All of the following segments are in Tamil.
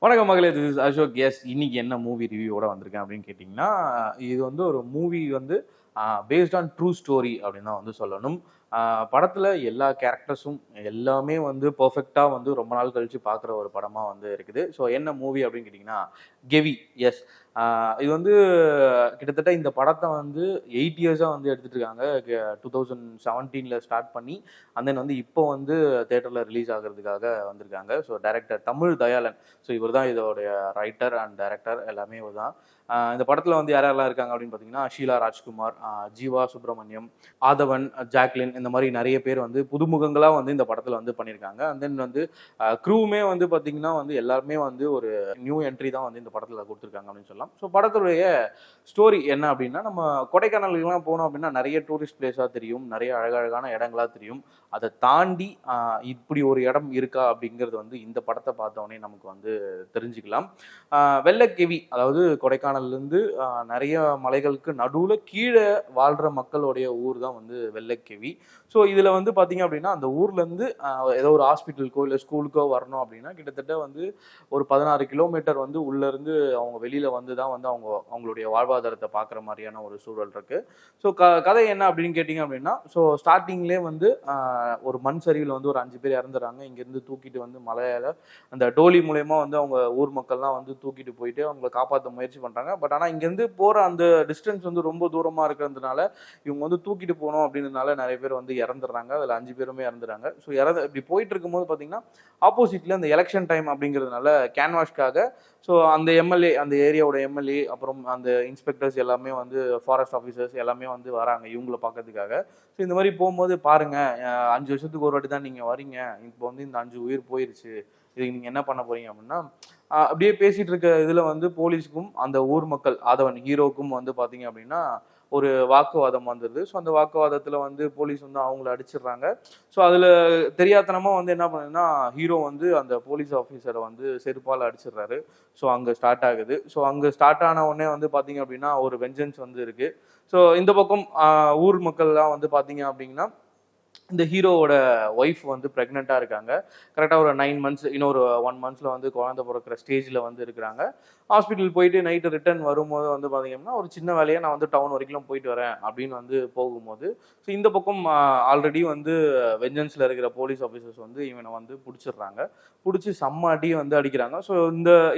வணக்கம் மகளே, திஸ் இஸ் அசோக். எஸ், இன்னைக்கு என்ன மூவி ரிவ்யூவோட வந்திருக்கேன் அப்படின்னு கேட்டிங்கன்னா, இது வந்து ஒரு மூவி வந்து பேஸ்ட் ஆன் ட்ரூ ஸ்டோரி அப்படின்னு தான் வந்து சொல்லணும். படத்தில் எல்லா கேரக்டர்ஸும் எல்லாமே வந்து பர்ஃபெக்டாக வந்து ரொம்ப நாள் கழித்து பார்க்குற ஒரு படமாக வந்து இருக்குது. ஸோ என்ன மூவி அப்படின்னு கேட்டிங்கன்னா, கெவி. எஸ், இது வந்து கிட்டத்தட்ட இந்த படத்தை வந்து 8 இயர்ஸாக வந்து எடுத்துகிட்டு இருக்காங்க. 2017 ஸ்டார்ட் பண்ணி தென் வந்து இப்போ வந்து தேட்டரில் ரிலீஸ் ஆகிறதுக்காக வந்திருக்காங்க. So director Tamil Dayalan. So இவர் தான் இதோடைய ரைட்டர் அண்ட் டைரக்டர், எல்லாமே இவர் தான். இந்த படத்தில் வந்து யாரெல்லாம் இருக்காங்க அப்படின்னு பார்த்தீங்கன்னா, ஷீலா ராஜ்குமார், ஜீவா சுப்பிரமணியம், ஆதவன், ஜாக்லின், இந்த மாதிரி நிறைய பேர் வந்து புதுமுகங்களாக வந்து இந்த படத்தில் வந்து பண்ணியிருக்காங்க. அண்ட் தென் வந்து க்ரூவுமே வந்து பார்த்தீங்கன்னா வந்து எல்லாருமே வந்து ஒரு நியூ என்ட்ரி தான் வந்து இந்த படத்தில் கொடுத்துருக்காங்க அப்படின்னு சொல்லலாம். ஸோ படத்துடைய ஸ்டோரி என்ன அப்படின்னா, நம்ம கொடைக்கானலுக்குலாம் போனோம் அப்படின்னா நிறைய டூரிஸ்ட் பிளேஸாக தெரியும், நிறைய அழகழகான இடங்களாக தெரியும். அதை தாண்டி இப்படி ஒரு இடம் இருக்கா அப்படிங்கிறது வந்து இந்த படத்தை பார்த்தோன்னே நமக்கு வந்து தெரிஞ்சுக்கலாம். வெள்ளக்கெவி, அதாவது கொடைக்கானல்லேருந்து நிறைய மலைகளுக்கு நடுவில் கீழே வாழ்கிற மக்களுடைய ஊர் தான் வந்து வெள்ளக்கெவி. ஸோ இதில் வந்து பார்த்தீங்க அப்படின்னா, அந்த ஊர்லேருந்து ஏதோ ஒரு ஹாஸ்பிட்டலுக்கோ இல்லை ஸ்கூலுக்கோ வரணும் அப்படின்னா கிட்டத்தட்ட வந்து ஒரு 16 கிலோமீட்டர் வந்து உள்ளேருந்து அவங்க வெளியில் வந்து தான் வந்து அவங்களுடைய வாழ்வாதாரத்தை பார்க்குற மாதிரியான ஒரு சூழல் இருக்குது. ஸோ கதை என்ன அப்படின்னு கேட்டிங்க அப்படின்னா, ஸோ ஸ்டார்டிங்லேயே வந்து ஒரு மண் சரிவில் வந்து ஒரு 5 பேர் இறந்துறாங்க. இங்கேருந்து தூக்கிட்டு வந்து மலையால் அந்த டோலி மூலயமா வந்து அவங்க ஊர் மக்கள்லாம் வந்து தூக்கிட்டு போயிட்டு அவங்களை காப்பாற்ற முயற்சி பண்ணுறாங்க. பட் ஆனால் இங்கேருந்து போகிற அந்த டிஸ்டன்ஸ் வந்து ரொம்ப தூரமாக இருக்கிறதுனால இவங்க வந்து தூக்கிட்டு போகணும் அப்படின்றதுனால நிறைய பேர் வந்து இறந்துடுறாங்க. அதில் 5 பேருமே இறந்துறாங்க. ஸோ இப்படி போயிட்டு இருக்கும்போது பார்த்தீங்கன்னா, ஆப்போசிட்டில் அந்த எலெக்ஷன் டைம் அப்படிங்கிறதுனால கேன்வாஷ்காக ஸோ அந்த எம்எல்ஏ, அந்த ஏரியாவோட எம்எல்ஏ, அப்புறம் அந்த இன்ஸ்பெக்டர்ஸ் எல்லாமே வந்து ஃபாரஸ்ட் ஆஃபீஸர்ஸ் எல்லாமே வந்து வராங்க இவங்கள பார்க்கறதுக்காக. ஸோ இந்த மாதிரி போகும்போது பாருங்கள், 5 வருஷத்துக்கு ஒரு வாட்டி தான் நீங்கள் வரீங்க, இப்போ வந்து இந்த 5 உயிர் போயிடுச்சு, இதுக்கு நீங்கள் என்ன பண்ண போறீங்க அப்படின்னா, அப்படியே பேசிட்டு இருக்க இதில் வந்து போலீஸுக்கும் அந்த ஊர் மக்கள் ஆதவன் ஹீரோக்கும் வந்து பார்த்தீங்க அப்படின்னா ஒரு வாக்குவாதம் வந்துடுது. ஸோ அந்த வாக்குவாதத்தில் வந்து போலீஸ் வந்து அவங்கள அடிச்சிடுறாங்க. ஸோ அதில் தெரியாதனமாக வந்து என்ன பண்ணுதுன்னா, ஹீரோ வந்து அந்த போலீஸ் ஆஃபீஸரை வந்து செருப்பால் அடிச்சிடுறாரு. ஸோ அங்கே ஸ்டார்ட் ஆகுது. ஸோ அங்கே ஸ்டார்ட் ஆன உடனே வந்து பார்த்தீங்க அப்படின்னா ஒரு வெஞ்சன்ஸ் வந்து இருக்குது. ஸோ இந்த பக்கம் ஊர் மக்கள்லாம் வந்து பார்த்தீங்க அப்படின்னா, இந்த ஹீரோவோட ஒய்ஃப் வந்து ப்ரெக்னெண்ட்டாக இருக்காங்க. கரெக்டாக ஒரு 9 மந்த்ஸ், இன்னொரு 1 மந்த்ஸில் வந்து குழந்தை பிறக்கிற ஸ்டேஜில் வந்து இருக்கிறாங்க. ஹாஸ்பிட்டல் போயிட்டு நைட்டு ரிட்டர்ன் வரும்போது வந்து பார்த்தீங்கன்னா, ஒரு சின்ன வேலையாக நான் வந்து டவுன் வரைக்கும் போயிட்டு வரேன் அப்படின்னு வந்து போகும்போது, ஸோ இந்த பக்கம் ஆல்ரெடி வந்து வெஞ்சன்ஸில் இருக்கிற போலீஸ் ஆஃபீஸர்ஸ் வந்து இவனை வந்து பிடிச்சிடுறாங்க. பிடிச்சி செம்ம அடி வந்து அடிக்கிறாங்க. ஸோ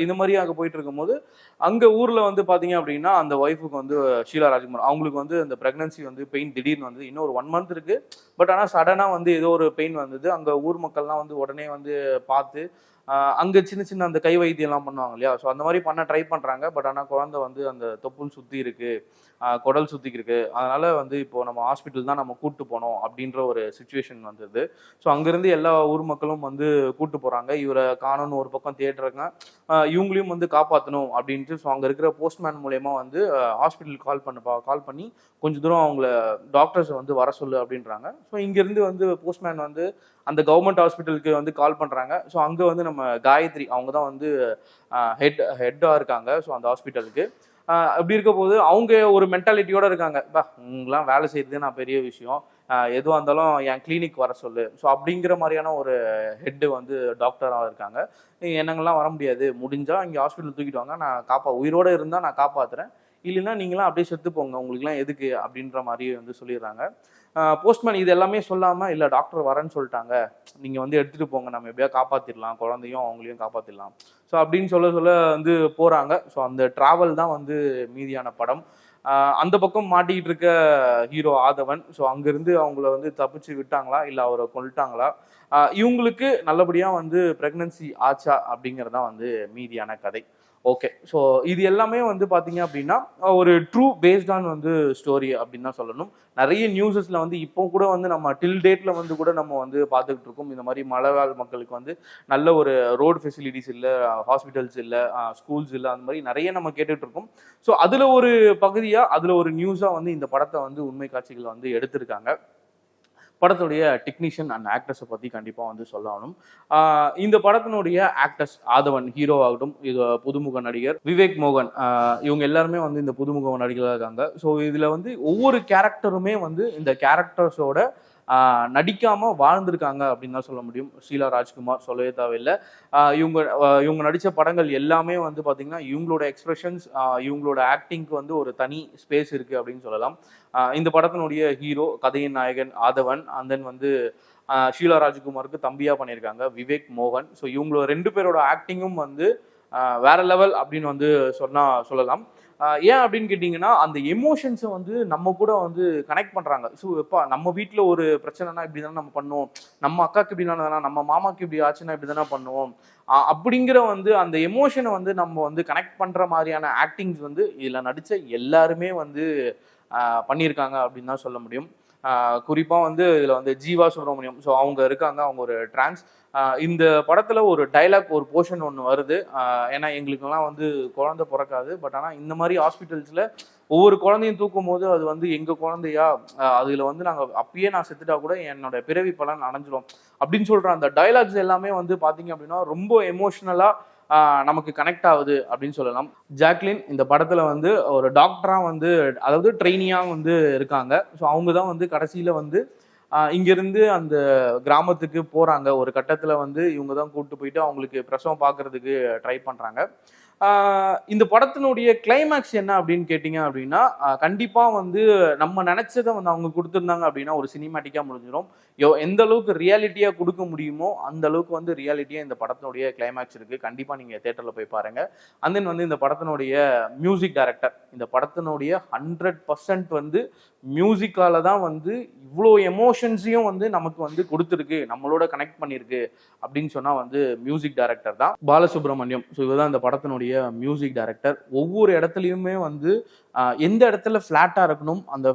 இந்த மாதிரி அங்கே போயிட்டு இருக்கும்போது, அங்கே ஊரில் வந்து பார்த்தீங்க அப்படின்னா, அந்த ஒய்ஃபுக்கு வந்து ஷீலா ராஜ்குமார் அவங்களுக்கு வந்து அந்த ப்ரெக்னன்சி வந்து பெயின் திடீர்னு வந்து இன்னும் ஒரு 1 மந்த் இருக்குது. பட் ஆனால் சடனாக வந்து ஏதோ ஒரு பெயின் வந்தது. அங்கே ஊர் மக்கள்லாம் வந்து உடனே வந்து பார்த்து அங்கே சின்ன சின்ன அந்த கை வைத்தியம்லாம் பண்ணுவாங்க இல்லையா? ஸோ அந்த மாதிரி பண்ண ட்ரை பண்ணுறாங்க. பட் ஆனால் குழந்தை வந்து அந்த தொப்புள் சுற்றி இருக்கு, குடல் சுற்றிக்கு இருக்கு. அதனால வந்து இப்போ நம்ம ஹாஸ்பிட்டல் தான் நம்ம கூட்டு போனோம் அப்படின்ற ஒரு சுச்சுவேஷன் வந்தது. ஸோ அங்கேருந்து எல்லா ஊர் மக்களும் வந்து கூட்டு போகிறாங்க. இவரை காணோன்னு ஒரு பக்கம் தேடுறாங்க. இவங்களையும் வந்து காப்பாற்றணும் அப்படின்ட்டு ஸோ அங்கே இருக்கிற போஸ்ட்மேன் மூலயமா வந்து ஹாஸ்பிட்டல் கால் பண்ணி கொஞ்சம் தூரம் அவங்கள டாக்டர்ஸை வந்து வர சொல்லு அப்படின்றாங்க. ஸோ இங்கேருந்து வந்து போஸ்ட்மேன் வந்து அந்த கவர்மெண்ட் ஹாஸ்பிட்டலுக்கு வந்து கால் பண்ணுறாங்க. ஸோ அங்கே வந்து நம்ம காயத்ரி அவங்க தான் வந்து ஹெட்டாக இருக்காங்க. ஸோ அந்த ஹாஸ்பிட்டலுக்கு அப்படி இருக்க போது அவங்க ஒரு மென்டாலிட்டியோடு இருக்காங்க. உங்களாம் வேலை செய்கிறது நான் பெரிய விஷயம், எதுவாக இருந்தாலும் என் கிளினிக் வர சொல்லு. ஸோ அப்படிங்கிற மாதிரியான ஒரு ஹெட்டு வந்து டாக்டராக இருக்காங்க. என்னங்கள்லாம் வர முடியாது, முடிஞ்சால் இங்கே ஹாஸ்பிட்டல் தூக்கிட்டு வாங்க, நான் உயிரோடு இருந்தால் நான் காப்பாற்றுறேன், இல்லைன்னா நீங்களாம் அப்படியே செத்து போங்க, உங்களுக்குலாம் எதுக்கு அப்படின்ற மாதிரி வந்து சொல்லிடுறாங்க. போஸ்ட்மேன் இது எல்லாமே சொல்லாமல், இல்லை டாக்டர் வரேன்னு சொல்லிட்டாங்க, நீங்கள் வந்து எடுத்துகிட்டு போங்க, நம்ம எப்படியா காப்பாற்றிடலாம், குழந்தையும் அவங்களையும் காப்பாற்றிடலாம். ஸோ அப்படின்னு சொல்ல வந்து போகிறாங்க. ஸோ அந்த ட்ராவல் தான் வந்து மீதியான படம். அந்த பக்கம் மாட்டிக்கிட்டு இருக்க ஹீரோ ஆதவன், ஸோ அங்கேருந்து அவங்கள வந்து தப்பிச்சு விட்டாங்களா இல்லை அவரை கொல்லிட்டாங்களா, இவங்களுக்கு நல்லபடியாக வந்து ப்ரெக்னன்சி ஆச்சா அப்படிங்கிறதான் வந்து மீதியான கதை. ஓகே, ஸோ இது எல்லாமே வந்து பார்த்தீங்க அப்படின்னா ஒரு ட்ரூ பேஸ்ட் ஆன் வந்து ஸ்டோரி அப்படின்னு தான் சொல்லணும். நிறைய நியூஸஸில் வந்து இப்போ கூட வந்து நம்ம டில் டேட்டில் வந்து கூட நம்ம வந்து பார்த்துக்கிட்டு இருக்கோம். இந்த மாதிரி மலைவாழ் மக்களுக்கு வந்து நல்ல ஒரு ரோடு ஃபெசிலிட்டிஸ் இல்லை, ஹாஸ்பிட்டல்ஸ் இல்லை, ஸ்கூல்ஸ் இல்லை, அந்த மாதிரி நிறைய நம்ம கேட்டுட்டு இருக்கோம். ஸோ அதில் ஒரு பகுதியாக, அதில் ஒரு நியூஸாக வந்து இந்த படத்தை வந்து உண்மை காட்சிகள் வந்து எடுத்திருக்காங்க. படத்துடைய டெக்னீஷியன் அண்ட் ஆக்டர்ஸை பற்றி கண்டிப்பாக வந்து சொல்லணும். இந்த படத்தினுடைய ஆக்டர்ஸ் ஆதவன் ஹீரோ ஆகட்டும், இது புதுமுக நடிகர் விவேக் மோகன், இவங்க எல்லாருமே வந்து இந்த புதுமுக நடிகர்களாக இருக்காங்க. ஸோ இதில் வந்து ஒவ்வொரு கேரக்டருமே வந்து இந்த கேரக்டர்ஸோட நடிக்காம வாழ்ந்திருக்காங்க அப்படின்னு தான் சொல்ல முடியும். ஷீலா ராஜ்குமார் சொல்லவே தேவையில்லை. இவங்க நடித்த படங்கள் எல்லாமே வந்து பார்த்தீங்கன்னா இவங்களோட எக்ஸ்பிரஷன்ஸ், இவங்களோட ஆக்டிங்க்கு வந்து ஒரு தனி ஸ்பேஸ் இருக்கு அப்படின்னு சொல்லலாம். இந்த படத்தினுடைய ஹீரோ கதையின் நாயகன் ஆதவன், அண்ட் தென் வந்து ஷீலா ராஜ்குமாருக்கு தம்பியா பண்ணியிருக்காங்க விவேக் மோகன். ஸோ இவங்களோட 2 பேரோட ஆக்டிங்கும் வந்து வேற லெவல் அப்படின்னு வந்து சொல்லலாம். ஏன் அப்படின்னு கேட்டிங்கன்னா அந்த எமோஷன்ஸை வந்து நம்ம கூட வந்து கனெக்ட் பண்ணுறாங்க. ஸோ எப்பா நம்ம வீட்டில் ஒரு பிரச்சனைனா இப்படி தானே நம்ம பண்ணுவோம், நம்ம அக்காவுக்கு இப்படி தானே, நம்ம மாமாவுக்கு இப்படி ஆச்சுன்னா இப்படி தானே பண்ணுவோம் அப்படிங்கிற வந்து அந்த எமோஷனை வந்து நம்ம வந்து கனெக்ட் பண்ணுற மாதிரியான ஆக்டிங்ஸ் வந்து இதில் நடித்த எல்லாருமே வந்து பண்ணியிருக்காங்க அப்படின்னு தான் சொல்ல முடியும். குறிப்பாக வந்து இதில் வந்து ஜீவா சுப்ரமணியம், ஸோ அவங்க இருக்காங்க, அவங்க ஒரு டிரான்ஸ். இந்த படத்தில் ஒரு டைலாக் ஒரு போர்ஷன் ஒன்று வருது. ஏன்னா எங்களுக்கெல்லாம் வந்து குழந்தை பிறக்காது, பட் ஆனால் இந்த மாதிரி ஹாஸ்பிட்டல்ஸில் ஒவ்வொரு குழந்தையும் தூக்கும் போது அது வந்து எங்கள் குழந்தையா, அதில் வந்து நாங்கள் அப்பயே நான் செத்துட்டா கூட என்னோட பிறவி பலன் அடைஞ்சிடும் அப்படின்னு சொல்கிற அந்த டைலாக்ஸ் எல்லாமே வந்து பார்த்தீங்க அப்படின்னா ரொம்ப எமோஷ்னலாக நமக்கு கனெக்ட் ஆகுது அப்படின்னு சொல்லலாம். ஜாக்லின் இந்த படத்துல வந்து ஒரு டாக்டரா வந்து, அதாவது ட்ரெயினியா வந்து இருக்காங்க. ஸோ அவங்க தான் வந்து கடைசியில வந்து இங்கிருந்து அந்த கிராமத்துக்கு போறாங்க. ஒரு கட்டத்துல வந்து இவங்க தான் கூப்பிட்டு போயிட்டு அவங்களுக்கு பிரசவம் பார்க்கறதுக்கு ட்ரை பண்றாங்க. இந்த படத்தினுடைய கிளைமேக்ஸ் என்ன அப்படின்னு கேட்டிங்க அப்படின்னா, கண்டிப்பா வந்து நம்ம நினைச்சதை வந்து அவங்க கொடுத்துருந்தாங்க அப்படின்னா ஒரு சினிமேட்டிக்கா முடிஞ்சிடும். எந்த அளவுக்கு ரியாலிட்டியா கொடுக்க முடியுமோ அந்த அளவுக்கு வந்து ரியாலிட்டியா இந்த படத்தினுடைய கிளைமேக்ஸ் இருக்கு. கண்டிப்பா நீங்க தியேட்டர்ல போய் பாருங்க. அண்ட் தென் வந்து இந்த படத்தினுடைய மியூசிக் டைரக்டர், இந்த படத்தினுடைய 100% வந்து மியூசிக்கால தான் வந்து இவ்வளோ எமோஷன்ஸையும் வந்து நமக்கு வந்து கொடுத்துருக்கு, நம்மளோட கனெக்ட் பண்ணியிருக்கு அப்படின்னு சொன்னா வந்து மியூசிக் டைரக்டர் தான் பாலசுப்ரமணியம். ஸோ இதுதான் இந்த படத்தினுடைய மியூசிக் டைரக்டர். ஒவ்வொரு இடத்துலையுமே வந்து எந்த இடத்துல ஃபிளாட்டா இருக்கணும், அந்த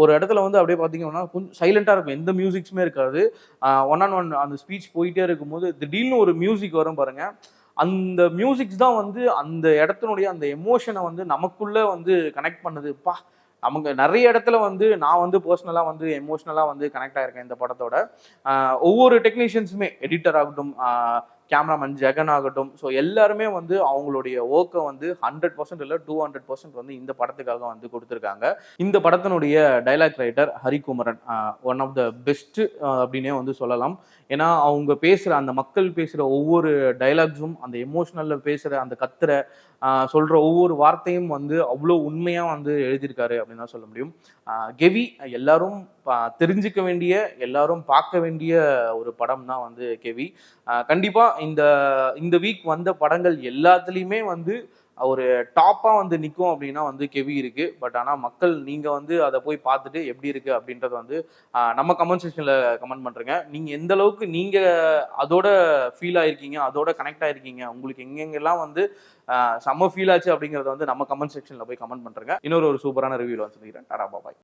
ஒரு இடத்துல வந்து அப்படியே பார்த்தீங்கன்னா கொஞ்சம் சைலண்டா இருக்கும், எந்த மியூசிக்ஸுமே இருக்காது. 1-on-1 அந்த ஸ்பீச் போயிட்டே இருக்கும்போது திடீர்னு ஒரு மியூசிக் வரும் பாருங்க. அந்த மியூசிக்ஸ் தான் வந்து அந்த இடத்தினுடைய அந்த எமோஷனை வந்து நமக்குள்ள வந்து கனெக்ட் பண்ணுது. நமக்கு நிறைய இடத்துல வந்து நான் வந்து பர்சனலாக வந்து எமோஷ்னலாக வந்து கனெக்ட் ஆயிருக்கேன் இந்த படத்தோட. ஒவ்வொரு டெக்னீஷியன்ஸுமே, எடிட்டர் ஆகட்டும், கேமராமேன் ஜெகன் ஆகட்டும், ஸோ எல்லாருமே வந்து அவங்களுடைய ஒர்க்கை வந்து 100% இல்லை 200% வந்து இந்த படத்துக்காக வந்து கொடுத்துருக்காங்க. இந்த படத்தினுடைய dialogue writer Harikumaran, one of the best அப்படின்னே வந்து சொல்லலாம். ஏன்னா அவங்க பேசுகிற அந்த மக்கள் பேசுகிற ஒவ்வொரு டைலாக்ஸும், அந்த எமோஷ்னலில் பேசுகிற அந்த கத்துற சொல்கிற ஒவ்வொரு வார்த்தையும் வந்து அவ்வளோ உண்மையாக வந்து எழுதியிருக்காரு அப்படின்னு தான் சொல்ல முடியும். கெவி எல்லாரும் தெரிஞ்சுக்க வேண்டிய, எல்லாரும் பார்க்க வேண்டிய ஒரு படம் தான் வந்து கெவி. கண்டிப்பாக இந்த வீக் வந்த படங்கள் எல்லாத்துலேயுமே வந்து ஒரு டாப்பாக வந்து நிற்கும் அப்படின்னா வந்து கெவி இருக்கு. பட் ஆனால் மக்கள் நீங்கள் வந்து அதை போய் பார்த்துட்டு எப்படி இருக்கு அப்படின்றத வந்து நம்ம கமெண்ட் செக்ஷனில் கமெண்ட் பண்ணுறேங்க. நீங்கள் எந்த அளவுக்கு நீங்கள் அதோட ஃபீல் ஆயிருக்கீங்க, அதோட கனெக்ட் ஆயிருக்கீங்க, உங்களுக்கு எங்கெங்கெல்லாம் வந்து செம்ம ஃபீல் ஆச்சு அப்படிங்கிறத வந்து நம்ம கமெண்ட் செக்ஷனில் போய் கமெண்ட் பண்ணுறேங்க. இன்னொரு சூப்பரான ரிவ்யூவில் வந்து சொல்லிக்கிறேன். டாடா பாய்.